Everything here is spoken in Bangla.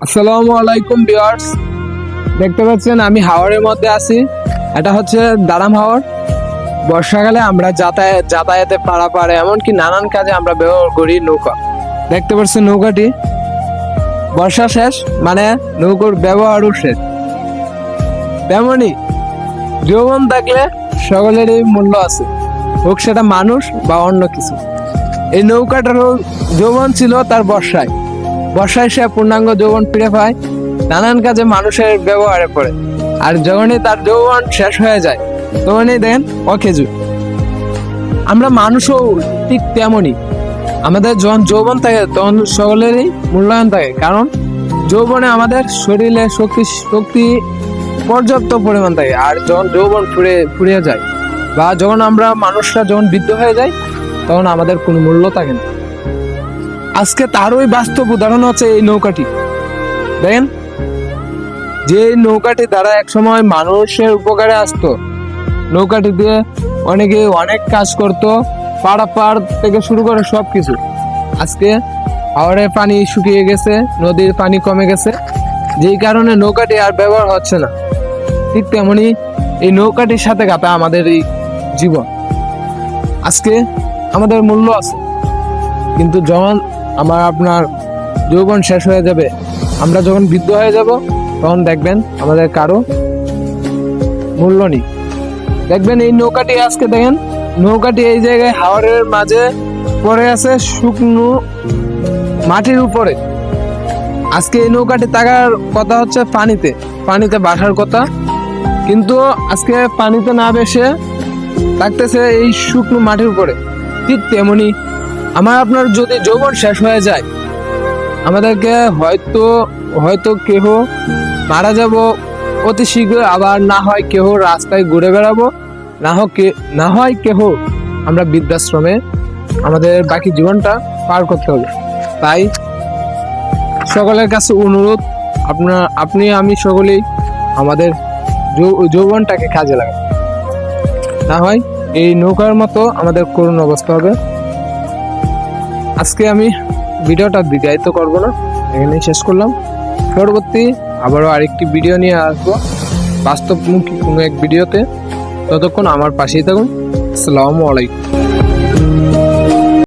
আসসালামু আলাইকুম ভিউয়ার্স, দেখতে পাচ্ছেন আমি হাওরের মধ্যে আছি। এটা হচ্ছে দারাম হাওর। বর্ষাকালে আমরা যাতায়াতে পারাপারে এমনকি নানান কাজে আমরা ব্যবহার করি নৌকা। দেখতে পাচ্ছেন নৌকাটি, বর্ষা শেষ মানে নৌকার ব্যবহারও শেষ। তেমনি যৌবন থাকলে সকলেরই মূল্য আছে, হোক সেটা মানুষ বা অন্য কিছু। এই নৌকাটারও যৌবন ছিল তার বর্ষায় সে পূর্ণাঙ্গ যৌবন ফিরে পায়, নানান কাজে মানুষের ব্যবহারে পড়ে। আর যখনই তার যৌবন শেষ হয়ে যায় তখনই দেখেন অকেজু। আমরা মানুষও ঠিক তেমনই, আমাদের যখন যৌবন থাকে তখন সকলেরই মূল্যায়ন থাকে, কারণ যৌবনে আমাদের শরীরে শক্তি পর্যাপ্ত পরিমাণ থাকে। আর যখন যৌবন ফুরিয়ে যায় বা যখন আমরা মানুষরা যখন বৃদ্ধ হয়ে যায় তখন আমাদের কোনো মূল্য থাকে না। আজকে তারই বাস্তব উদাহরণ হচ্ছে এই নৌকাটি। দেখেন, যে নৌকাটি দ্বারা একসময় মানুষের উপকারে আসতো, নৌকাটি দিয়ে অনেকে অনেক কাজ করতো, পারাপার থেকে শুরু করে সবকিছু। আজকে হাওরের পানি শুকিয়ে গেছে, নদীর পানি কমে গেছে, যেই কারণে নৌকাটি আর ব্যবহার হচ্ছে না। ঠিক তেমনি এই নৌকাটির সাথে গাঁথা আমাদের এই জীবন। আজকে আমাদের মূল্য আছে, কিন্তু যখন আপনার যৌবন শেষ হয়ে যাবে, আমরা যখন বৃদ্ধ হয়ে যাব তখন দেখবেন আমাদের কারো মূল্য নেই। দেখবেন এই নৌকাটি, আজকে দেখেন নৌকাটি এই জায়গায় হাওরের মাঝে পড়ে আছে, শুকনো মাটির উপরে। আজকে এই নৌকাটি থাকার কথা হচ্ছে পানিতে বাসার কথা, কিন্তু আজকে পানিতে না বেশে থাকতেছে এই শুকনো মাটির উপরে। ঠিক তেমনি আপনার যদি যৌবন শেষ হয়ে যায়, আমাদেরকে হয়তো কেহ মারা যাব অতি শীঘ্র, আবার না হয় কেহ রাস্তায় ঘুরে বেড়াবো, না হয় কেহ আমরা বৃদ্ধাশ্রমে আমাদের বাকি জীবনটা পার করতে হবে। তাই সকলের কাছে অনুরোধ, আমি সকলেই আমাদের যৌবনটাকে কাজে লাগাবো, না হয় এই নৌকার মতো আমাদের করুণ অবস্থা হবে। আজকে আমি ভিডিওটা দীর্ঘায়িত করব না, এখানেই শেষ করলাম। পরবর্তী আবারও আরেকটি ভিডিও নিয়ে আসবো বাস্তবমুখী কোনো এক ভিডিওতে। ততক্ষণ আমার পাশেই থাকুন। আসসালামু আলাইকুম।